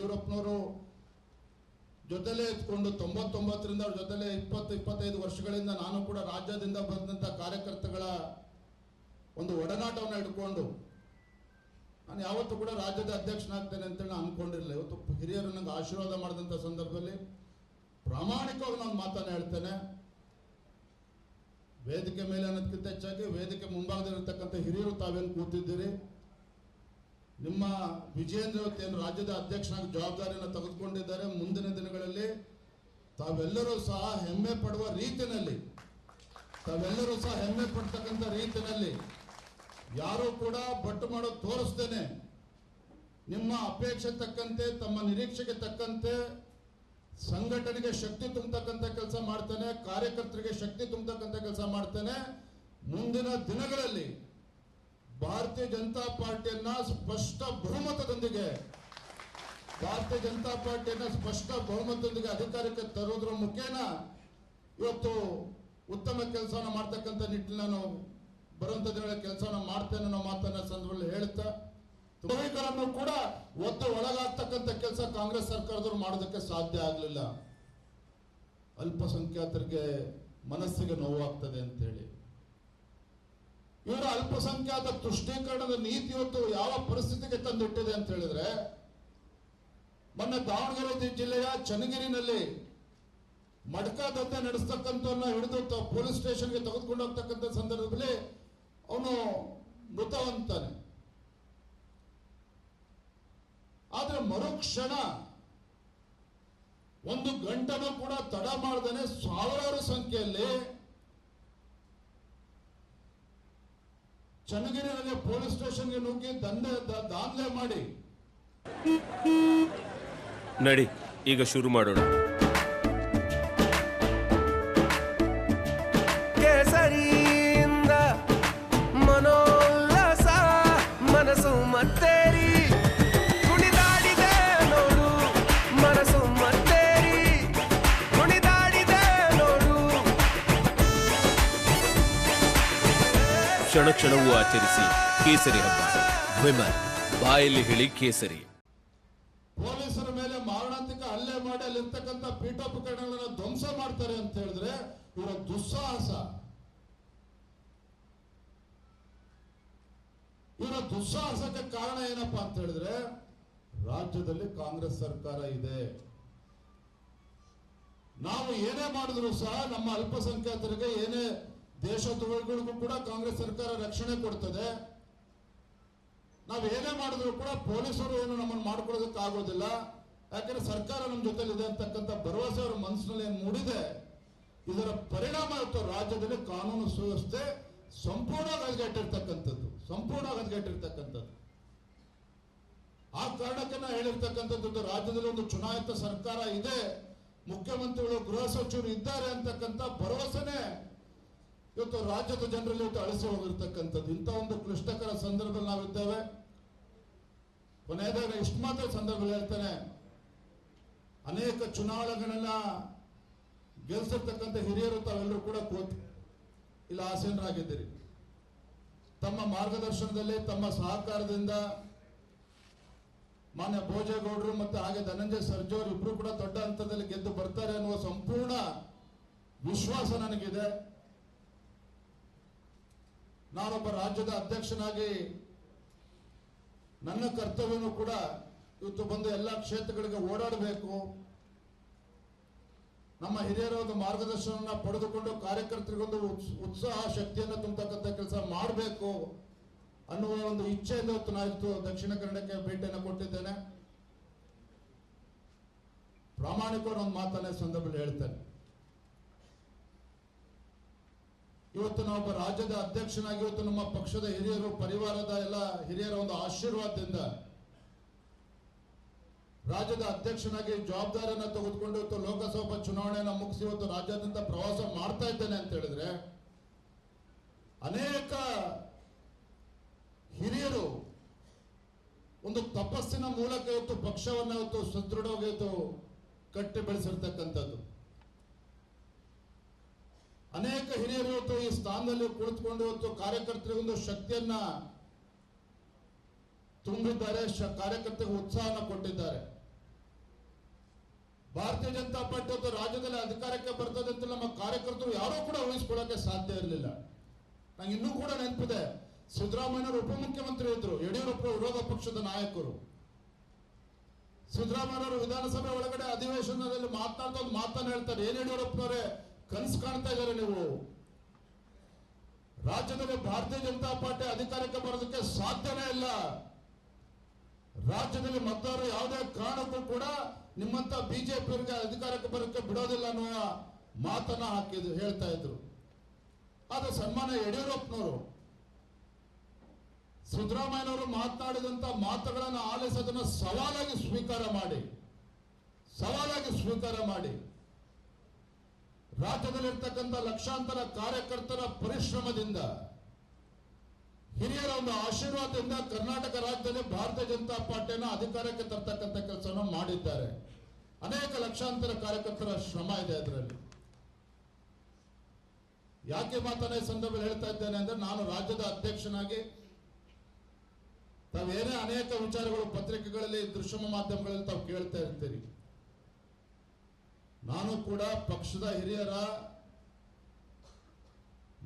ಯಡಿಯೂರಪ್ಪನವರು ಜೊತೆಲೇ ಇಟ್ಕೊಂಡು 99ರಿಂದ ಅವ್ರ ಜೊತೆಲೇ 20-25 ವರ್ಷಗಳಿಂದ ನಾನು ಕೂಡ ರಾಜ್ಯದಿಂದ ಬಂದಂಥ ಕಾರ್ಯಕರ್ತಗಳ ಒಂದು ಒಡನಾಟವನ್ನು ಇಟ್ಕೊಂಡು ನಾನು ಯಾವತ್ತೂ ಕೂಡ ರಾಜ್ಯದ ಅಧ್ಯಕ್ಷನಾಗ್ತೇನೆ ಅಂತೇಳಿ ನಾನು ಅಂದ್ಕೊಂಡಿರಲಿಲ್ಲ. ಇವತ್ತು ಹಿರಿಯರು ನನಗೆ ಆಶೀರ್ವಾದ ಮಾಡಿದಂಥ ಸಂದರ್ಭದಲ್ಲಿ ಪ್ರಾಮಾಣಿಕವಾಗಿ ನಾನು ಮಾತನ್ನು ಹೇಳ್ತೇನೆ. ವೇದಿಕೆ ಮೇಲೆ ಅನ್ನೋದಕ್ಕಿಂತ ಹೆಚ್ಚಾಗಿ ವೇದಿಕೆ ಮುಂಭಾಗದಲ್ಲಿರ್ತಕ್ಕಂಥ ಹಿರಿಯರು ತಾವೇನು ಕೂತಿದ್ದೀರಿ, ನಿಮ್ಮ ವಿಜಯೇಂದ್ರ ಏನು ರಾಜ್ಯದ ಅಧ್ಯಕ್ಷನಾಗಿ ಜವಾಬ್ದಾರಿಯನ್ನು ತೆಗೆದುಕೊಂಡಿದ್ದಾರೆ. ಮುಂದಿನ ದಿನಗಳಲ್ಲಿ ತಾವೆಲ್ಲರೂ ಸಹ ಹೆಮ್ಮೆ ಪಡುವ ರೀತಿಯಲ್ಲಿ, ತಾವೆಲ್ಲರೂ ಸಹ ಹೆಮ್ಮೆ ಪಡ್ತಕ್ಕಂಥ ರೀತಿಯಲ್ಲಿ ಯಾರೂ ಕೂಡ ಬಟ್ಟು ಮಾಡೋದು ತೋರಿಸ್ತೇನೆ. ನಿಮ್ಮ ಅಪೇಕ್ಷೆ ತಕ್ಕಂತೆ, ತಮ್ಮ ನಿರೀಕ್ಷೆಗೆ ತಕ್ಕಂತೆ ಸಂಘಟನೆಗೆ ಶಕ್ತಿ ತುಂಬತಕ್ಕಂಥ ಕೆಲಸ ಮಾಡ್ತೇನೆ, ಕಾರ್ಯಕರ್ತರಿಗೆ ಶಕ್ತಿ ತುಂಬತಕ್ಕಂಥ ಕೆಲಸ ಮಾಡ್ತೇನೆ. ಮುಂದಿನ ದಿನಗಳಲ್ಲಿ ಭಾರತೀಯ ಜನತಾ ಪಾರ್ಟಿಯನ್ನ ಸ್ಪಷ್ಟ ಬಹುಮತದೊಂದಿಗೆ ಅಧಿಕಾರಕ್ಕೆ ತರೋದ್ರ ಮುಖೇನ ಇವತ್ತು ಉತ್ತಮ ಕೆಲಸವನ್ನು ಮಾಡ್ತಕ್ಕಂಥ ನಿಟ್ಟಿನಲ್ಲಿ ನಾವು ಬರುವಂತ ದಿನಗಳ ಕೆಲಸವನ್ನು ಮಾಡ್ತೇನೆ ಅನ್ನೋ ಮಾತನ್ನ ಸಂದರ್ಭದಲ್ಲಿ ಹೇಳ್ತಾ, ದ್ರೋಹಿಗಳನ್ನು ಕೂಡ ಒದ್ದು ಒಳಗಾಗ್ತಕ್ಕಂಥ ಕೆಲಸ ಕಾಂಗ್ರೆಸ್ ಸರ್ಕಾರದವರು ಮಾಡೋದಕ್ಕೆ ಸಾಧ್ಯ ಆಗಲಿಲ್ಲ. ಅಲ್ಪಸಂಖ್ಯಾತರಿಗೆ ಮನಸ್ಸಿಗೆ ನೋವಾಗ್ತದೆ ಅಂತ ಹೇಳಿ ಇವರ ಅಲ್ಪಸಂಖ್ಯಾತ ತುಷ್ಟೀಕರಣದ ನೀತಿ ಇವತ್ತು ಯಾವ ಪರಿಸ್ಥಿತಿಗೆ ತಂದಿಟ್ಟಿದೆ ಅಂತ ಹೇಳಿದ್ರೆ, ಮೊನ್ನೆ ದಾವಣಗೆರೆ ಜಿಲ್ಲೆಯ ಚನ್ನಗಿರಿನಲ್ಲಿ ಮಡ್ಕ ದಂಧೆ ನಡೆಸ್ತಕ್ಕಂಥವನ್ನ ಹಿಡಿದು ಪೊಲೀಸ್ ಸ್ಟೇಷನ್ಗೆ ತೆಗೆದುಕೊಂಡು ಹೋಗ್ತಕ್ಕಂಥ ಸಂದರ್ಭದಲ್ಲಿ ಅವನು ಮೃತವಂತಾನೆ. ಆದ್ರೆ ಮರುಕ್ಷಣ ಒಂದು ಗಂಟೆನೂ ಕೂಡ ತಡ ಮಾಡದೇನೆ ಸಾವಿರಾರು ಸಂಖ್ಯೆಯಲ್ಲಿ ಚನ್ನಗಿರಿಯಲ್ಲಿ ಪೊಲೀಸ್ ಸ್ಟೇಷನ್ಗೆ ನುಗ್ಗಿ ದಾಂಧಲೆ ಮಾಡಿ ನಡಿ ಈಗ ಶುರು ಮಾಡೋಣ. ಕೇಸರಿಯಿಂದ ಮನೋಲ್ಲಾಸ ಮನಸ್ಸು ಮತ್ತೇರಿ ಕುಣಿದಾಡಿದೆ ನೋಡು, ಮನಸ್ಸು ಮತ್ತೇರಿ ಕುಣಿದಾಡಿದೆ ನೋಡು. ಕ್ಷಣ ಕ್ಷಣವೂ ಆಚರಿಸಿ ಕೇಸರಿ ಹಬ್ಬ. ವಿಮಲ್ ಬಾಯಲ್ಲಿ ಹೇಳಿ ಕೇಸರಿ. ಪೊಲೀಸರ ಮೇಲೆ ಮಾರಣಾಂತಿಕ ಹಲ್ಲೆ ಮಾಡಿ ಅಲ್ಲಿರ್ತಕ್ಕಂಥ ಪೀಠೋಪಕರಣಗಳನ್ನು ಧ್ವಂಸ ಮಾಡ್ತಾರೆ ಅಂತ ಹೇಳಿದ್ರೆ ಇವರ ದುಸ್ಸಾಹಸ. ಇವರ ದುಸ್ಸಾಹಸಕ್ಕೆ ಕಾರಣ ಏನಪ್ಪಾ ಅಂತ ಹೇಳಿದ್ರೆ, ರಾಜ್ಯದಲ್ಲಿ ಕಾಂಗ್ರೆಸ್ ಸರ್ಕಾರ ಇದೆ. ನಾವು ಏನೇ ಮಾಡಿದ್ರು ಸಹ ನಮ್ಮ ಅಲ್ಪಸಂಖ್ಯಾತರಿಗೆ ಏನೇ ದೇಶದ್ರೋಹಿಗಳಿಗೂ ಕೂಡ ಕಾಂಗ್ರೆಸ್ ಸರ್ಕಾರ ರಕ್ಷಣೆ ಕೊಡ್ತದೆ. ನಾವೇನೇ ಮಾಡಿದ್ರು ಕೂಡ ಪೊಲೀಸರು ಏನು ನಮ್ಮನ್ನು ಮಾಡ್ಕೊಳ್ಳೋದಕ್ಕೆ ಆಗೋದಿಲ್ಲ. ಯಾಕಂದ್ರೆ ಸರ್ಕಾರ ನಮ್ಮ ಜೊತೆಲಿದೆ ಅಂತಕ್ಕಂಥ ಭರವಸೆ ಅವರ ಮನಸ್ಸಿನಲ್ಲಿ ಏನು ಮೂಡಿದೆ. ಇದರ ಪರಿಣಾಮ ಇವತ್ತು ರಾಜ್ಯದಲ್ಲಿ ಕಾನೂನು ಸುವ್ಯವಸ್ಥೆ ಸಂಪೂರ್ಣ ಹದಗೆಟ್ಟಿರ್ತಕ್ಕಂಥದ್ದು. ಆ ಕಾರಣಕ್ಕೆ ನಾ ಹೇಳಿರ್ತಕ್ಕಂಥದ್ದು, ರಾಜ್ಯದಲ್ಲಿ ಒಂದು ಚುನಾಯಿತ ಸರ್ಕಾರ ಇದೆ, ಮುಖ್ಯಮಂತ್ರಿಗಳು ಗೃಹ ಸಚಿವರು ಇದ್ದಾರೆ ಅಂತಕ್ಕಂಥ ಭರವಸೆನೇ ಇವತ್ತು ರಾಜ್ಯದ ಜನರಲ್ಲಿ ಇವತ್ತು ಅಳಿಸಿ ಹೋಗಿರ್ತಕ್ಕಂಥದ್ದು. ಇಂಥ ಒಂದು ಕ್ಲಿಷ್ಟಕರ ಸಂದರ್ಭದಲ್ಲಿ ನಾವಿದ್ದೇವೆ. ಕೊನೆಯದಾಗ ಇಷ್ಟು ಮಾತ್ರ ಸಂದರ್ಭದಲ್ಲಿ ಹೇಳ್ತೇನೆ, ಅನೇಕ ಚುನಾವಣೆಗಳನ್ನ ಗೆಲ್ಸಿರ್ತಕ್ಕಂಥ ಹಿರಿಯರು ತಾವೆಲ್ಲರೂ ಕೂಡ ಇಲ್ಲ ಆಸೀನರಾಗಿದ್ದೀರಿ. ತಮ್ಮ ಮಾರ್ಗದರ್ಶನದಲ್ಲಿ, ತಮ್ಮ ಸಹಕಾರದಿಂದ ಮಾನ್ಯ ಭೋಜೇಗೌಡರು ಮತ್ತೆ ಹಾಗೆ ಧನಂಜಯ ಸರ್ಜೋರ್ ಇಬ್ರು ಕೂಡ ದೊಡ್ಡ ಹಂತದಲ್ಲಿ ಗೆದ್ದು ಬರ್ತಾರೆ ಅನ್ನುವ ಸಂಪೂರ್ಣ ವಿಶ್ವಾಸ ನನಗಿದೆ. ನಾನೊಬ್ಬ ರಾಜ್ಯದ ಅಧ್ಯಕ್ಷನಾಗಿ ನನ್ನ ಕರ್ತವ್ಯನೂ ಕೂಡ ಇವತ್ತು ಬಂದು ಎಲ್ಲ ಕ್ಷೇತ್ರಗಳಿಗೆ ಓಡಾಡಬೇಕು. ನಮ್ಮ ಹಿರಿಯರ ಒಂದು ಮಾರ್ಗದರ್ಶನ ಪಡೆದುಕೊಂಡು ಕಾರ್ಯಕರ್ತರಿಗೊಂದು ಉತ್ಸಾಹ ಶಕ್ತಿಯನ್ನು ತುಂಬತಕ್ಕಂಥ ಕೆಲಸ ಮಾಡಬೇಕು ಅನ್ನುವ ಒಂದು ಇಚ್ಛೆಯಿಂದ ಇವತ್ತು ನಾನು ದಕ್ಷಿಣ ಕನ್ನಡಕ್ಕೆ ಭೇಟಿಯನ್ನು ಕೊಟ್ಟಿದ್ದೇನೆ. ಪ್ರಾಮಾಣಿಕವಾಗಿ ಒಂದು ಮಾತನ್ನ ಸಂದರ್ಭದಲ್ಲಿ ಹೇಳ್ತೇನೆ. ಇವತ್ತು ನಾವೊಬ್ಬ ರಾಜ್ಯದ ಅಧ್ಯಕ್ಷನಾಗಿ ಇವತ್ತು ನಮ್ಮ ಪಕ್ಷದ ಹಿರಿಯರು, ಪರಿವಾರದ ಎಲ್ಲ ಹಿರಿಯರ ಒಂದು ಆಶೀರ್ವಾದದಿಂದ ರಾಜ್ಯದ ಅಧ್ಯಕ್ಷನಾಗಿ ಜವಾಬ್ದಾರಿಯನ್ನು ತೆಗೆದುಕೊಂಡು ಇವತ್ತು ಲೋಕಸಭಾ ಚುನಾವಣೆಯನ್ನು ಮುಗಿಸಿ ಇವತ್ತು ರಾಜ್ಯಾದ್ಯಂತ ಪ್ರವಾಸ ಮಾಡ್ತಾ ಇದ್ದೇನೆ ಅಂತ ಹೇಳಿದ್ರೆ, ಅನೇಕ ಹಿರಿಯರು ಒಂದು ತಪಸ್ಸಿನ ಮೂಲಕ ಇವತ್ತು ಪಕ್ಷವನ್ನು ಇವತ್ತು ಸದೃಢವಾಗಿ ಇವತ್ತು ಕಟ್ಟಿ ಬೆಳೆಸಿರ್ತಕ್ಕಂಥದ್ದು. ಅನೇಕ ಹಿರಿಯರು ಇವತ್ತು ಈ ಸ್ಥಾನದಲ್ಲಿ ಕುಳಿತುಕೊಂಡು ಇವತ್ತು ಕಾರ್ಯಕರ್ತರಿಗೆ ಒಂದು ಶಕ್ತಿಯನ್ನ ತುಂಬಿದ್ದಾರೆ, ಕಾರ್ಯಕರ್ತರಿಗೆ ಉತ್ಸಾಹನ ಕೊಟ್ಟಿದ್ದಾರೆ. ಭಾರತೀಯ ಜನತಾ ಪಾರ್ಟಿ ಇವತ್ತು ರಾಜ್ಯದಲ್ಲಿ ಅಧಿಕಾರಕ್ಕೆ ಬರ್ತದೆ ಅಂತ ನಮ್ಮ ಕಾರ್ಯಕರ್ತರು ಯಾರೂ ಕೂಡ ಊಹಿಸ್ಕೊಳ್ಳೋಕೆ ಸಾಧ್ಯ ಇರಲಿಲ್ಲ. ನಂಗೆ ಇನ್ನೂ ಕೂಡ ನೆನಪಿದೆ, ಸಿದ್ದರಾಮಯ್ಯನವರು ಉಪಮುಖ್ಯಮಂತ್ರಿ ಇದ್ರು, ಯಡಿಯೂರಪ್ಪ ವಿರೋಧ ಪಕ್ಷದ ನಾಯಕರು. ಸಿದ್ದರಾಮಯ್ಯನವರು ವಿಧಾನಸಭೆ ಒಳಗಡೆ ಅಧಿವೇಶನದಲ್ಲಿ ಮಾತನಾಡ್ತಾ ಒಂದು ಮಾತನ್ನು ಹೇಳ್ತಾರೆ, ಏನ್ ಯಡಿಯೂರಪ್ಪನವರೇ ಕನಸು ಕಾಣ್ತಾ ಇದ್ದಾರೆ ನೀವು, ರಾಜ್ಯದಲ್ಲಿ ಭಾರತೀಯ ಜನತಾ ಪಾರ್ಟಿ ಅಧಿಕಾರಕ್ಕೆ ಬರೋದಕ್ಕೆ ಸಾಧ್ಯನೇ ಇಲ್ಲ, ರಾಜ್ಯದಲ್ಲಿ ಮತದಾರರು ಯಾವುದೇ ಕಾರಣಕ್ಕೂ ಕೂಡ ನಿಮ್ಮಂತ ಬಿಜೆಪಿಯವರಿಗೆ ಅಧಿಕಾರಕ್ಕೆ ಬರೋಕ್ಕೆ ಬಿಡೋದಿಲ್ಲ ಅನ್ನುವ ಮಾತನ್ನ ಹೇಳ್ತಾ ಇದ್ರು. ಆದ್ರೆ ಸನ್ಮಾನ್ಯ ಯಡಿಯೂರಪ್ಪನವರು ಸಿದ್ದರಾಮಯ್ಯನವರು ಮಾತನಾಡಿದಂತ ಮಾತುಗಳನ್ನು ಆಲಿಸಿ ಅದನ್ನು ಸವಾಲಾಗಿ ಸ್ವೀಕಾರ ಮಾಡಿ ರಾಜ್ಯದಲ್ಲಿರ್ತಕ್ಕಂಥ ಲಕ್ಷಾಂತರ ಕಾರ್ಯಕರ್ತರ ಪರಿಶ್ರಮದಿಂದ, ಹಿರಿಯರ ಒಂದು ಆಶೀರ್ವಾದದಿಂದ ಕರ್ನಾಟಕ ರಾಜ್ಯದಲ್ಲಿ ಭಾರತೀಯ ಜನತಾ ಪಾರ್ಟಿಯನ್ನು ಅಧಿಕಾರಕ್ಕೆ ತರ್ತಕ್ಕಂಥ ಕೆಲಸವನ್ನು ಮಾಡಿದ್ದಾರೆ. ಅನೇಕ ಲಕ್ಷಾಂತರ ಕಾರ್ಯಕರ್ತರ ಶ್ರಮ ಇದೆ ಅದರಲ್ಲಿ. ಯಾಕೆ ಮಾತನ್ನ ಈ ಸಂದರ್ಭದಲ್ಲಿ ಹೇಳ್ತಾ ಇದ್ದೇನೆ ಅಂದ್ರೆ, ನಾನು ರಾಜ್ಯದ ಅಧ್ಯಕ್ಷನಾಗಿ ತಾವೇನೇ ಅನೇಕ ವಿಚಾರಗಳು ಪತ್ರಿಕೆಗಳಲ್ಲಿ, ದೃಶ್ಯ ಮಾಧ್ಯಮಗಳಲ್ಲಿ ತಾವು ಕೇಳ್ತಾ ಇರ್ತೀರಿ. ನಾನು ಕೂಡ ಪಕ್ಷದ ಹಿರಿಯರ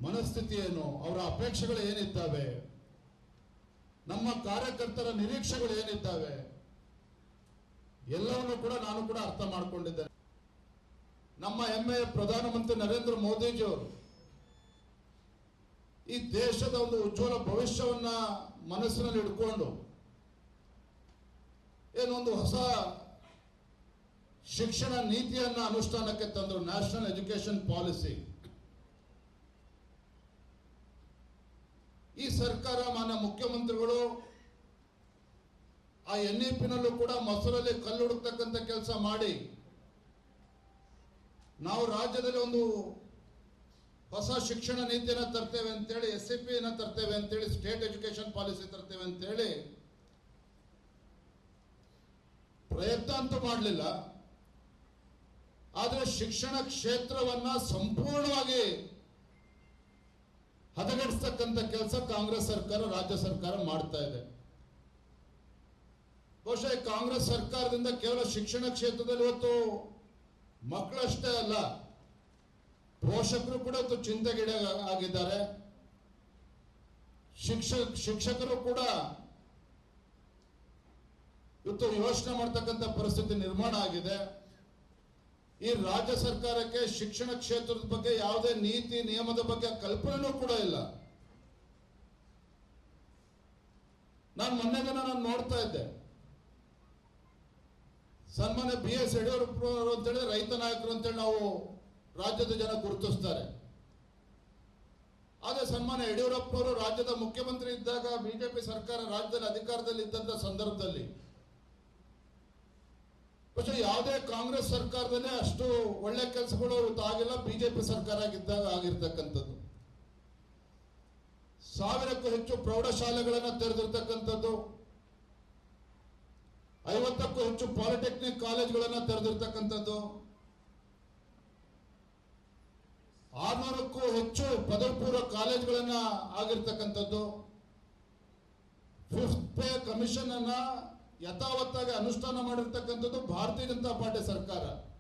ಮನಸ್ಥಿತಿ ಏನು, ಅವರ ಅಪೇಕ್ಷೆಗಳು ಏನಿದ್ದಾವೆ, ನಮ್ಮ ಕಾರ್ಯಕರ್ತರ ನಿರೀಕ್ಷೆಗಳು ಏನಿದ್ದಾವೆ, ಎಲ್ಲವನ್ನು ಕೂಡ ನಾನು ಕೂಡ ಅರ್ಥ ಮಾಡಿಕೊಂಡಿದ್ದೇನೆ. ನಮ್ಮ ಹೆಮ್ಮೆಯ ಪ್ರಧಾನಮಂತ್ರಿ ನರೇಂದ್ರ ಮೋದಿಜಿಯವರು ಈ ದೇಶದ ಒಂದು ಉಜ್ವಲ ಭವಿಷ್ಯವನ್ನ ಮನಸ್ಸಿನಲ್ಲಿ ಇಟ್ಕೊಂಡು ಏನೊಂದು ಹೊಸ ಶಿಕ್ಷಣ ನೀತಿಯನ್ನ ಅನುಷ್ಠಾನಕ್ಕೆ ತಂದರು, ನ್ಯಾಷನಲ್ ಎಜುಕೇಶನ್ ಪಾಲಿಸಿ. ಈ ಸರ್ಕಾರ, ಮಾನ್ಯ ಮುಖ್ಯಮಂತ್ರಿಗಳು ಆ NEP-ನಲ್ಲೂ ಕೂಡ ಮೊಸರಲ್ಲಿ ಕಲ್ಲು ಹುಡುಕ್ತಕ್ಕಂಥ ಕೆಲಸ ಮಾಡಿ ನಾವು ರಾಜ್ಯದಲ್ಲಿ ಒಂದು ಹೊಸ ಶಿಕ್ಷಣ ನೀತಿಯನ್ನು ತರ್ತೇವೆ ಅಂತೇಳಿ, SEP-ನ ತರ್ತೇವೆ ಅಂತೇಳಿ, ಸ್ಟೇಟ್ ಎಜುಕೇಶನ್ ಪಾಲಿಸಿ ತರ್ತೇವೆ ಅಂತೇಳಿ ಪ್ರಯತ್ನ ಅಂತೂ ಮಾಡಲಿಲ್ಲ. ಆದರೆ ಶಿಕ್ಷಣ ಕ್ಷೇತ್ರವನ್ನ ಸಂಪೂರ್ಣವಾಗಿ ಹದಗೆಡಿಸ್ತಕ್ಕಂಥ ಕೆಲಸ ಕಾಂಗ್ರೆಸ್ ಸರ್ಕಾರ, ರಾಜ್ಯ ಸರ್ಕಾರ ಮಾಡ್ತಾ ಇದೆ. ಬಹುಶಃ ಕಾಂಗ್ರೆಸ್ ಸರ್ಕಾರದಿಂದ ಕೇವಲ ಶಿಕ್ಷಣ ಕ್ಷೇತ್ರದಲ್ಲಿ ಇವತ್ತು ಮಕ್ಕಳಷ್ಟೇ ಅಲ್ಲ, ಪೋಷಕರು ಕೂಡ ಇವತ್ತು ಚಿಂತೆಗೀಡ ಆಗಿದ್ದಾರೆ. ಶಿಕ್ಷಕರು ಕೂಡ ಇವತ್ತು ಯೋಚನೆ ಮಾಡ್ತಕ್ಕಂಥ ಪರಿಸ್ಥಿತಿ ನಿರ್ಮಾಣ ಆಗಿದೆ. ಈ ರಾಜ್ಯ ಸರ್ಕಾರಕ್ಕೆ ಶಿಕ್ಷಣ ಕ್ಷೇತ್ರದ ಬಗ್ಗೆ ಯಾವುದೇ ನೀತಿ ನಿಯಮದ ಬಗ್ಗೆ ಕಲ್ಪನೆಯೂ ಕೂಡ ಇಲ್ಲ. ನಾನು ಮೊನ್ನೆ ದಿನ ನೋಡ್ತಾ ಇದ್ದೆ, ಸನ್ಮಾನ್ಯ BS ಯಡಿಯೂರಪ್ಪನವರು ಅಂತೇಳಿ ರೈತ ನಾಯಕರು ಅಂತೇಳಿ ನಾವು ರಾಜ್ಯದ ಜನ ಗುರುತಿಸ್ತಾರೆ. ಆದ್ರೆ ಸನ್ಮಾನ್ಯ ಯಡಿಯೂರಪ್ಪನವರು ರಾಜ್ಯದ ಮುಖ್ಯಮಂತ್ರಿ ಇದ್ದಾಗ, ಬಿಜೆಪಿ ಸರ್ಕಾರ ರಾಜ್ಯದಲ್ಲಿ ಅಧಿಕಾರದಲ್ಲಿ ಇದ್ದಂತ ಸಂದರ್ಭದಲ್ಲಿ പക്ഷെ ಯಾವುದೇ ಕಾಂಗ್ರೆಸ್ ಸರ್ಕಾರದಲ್ಲೇ ಅಷ್ಟು ಒಳ್ಳೆ ಕೆಲಸಗಳು ಆಗಿಲ್ಲ, ಬಿಜೆಪಿ ಸರ್ಕಾರ ಆಗಿದ್ದಾಗ ಆಗಿರ್ತಕ್ಕಂಥದ್ದು. 1000ಕ್ಕೂ ಹೆಚ್ಚು ಪ್ರೌಢಶಾಲೆಗಳನ್ನು ತೆರೆದಿರ್ತಕ್ಕಂಥದ್ದು, 50ಕ್ಕೂ ಹೆಚ್ಚು ಪಾಲಿಟೆಕ್ನಿಕ್ ಕಾಲೇಜ್ಗಳನ್ನು ತೆರೆದಿರ್ತಕ್ಕಂಥದ್ದು, 600ಕ್ಕೂ ಹೆಚ್ಚು ಪದವಿ ಪೂರ್ವ ಕಾಲೇಜ್ಗಳನ್ನ ಆಗಿರ್ತಕ್ಕಂಥದ್ದು, 5th ಪೇ ಕಮಿಷನ್ ಅನ್ನ ಯಥಾವತ್ತಾಗಿ ಅನುಷ್ಠಾನ ಮಾಡಿರ್ತಕ್ಕಂಥದ್ದು ಭಾರತೀಯ ಜನತಾ ಪಾರ್ಟಿ ಸರ್ಕಾರ.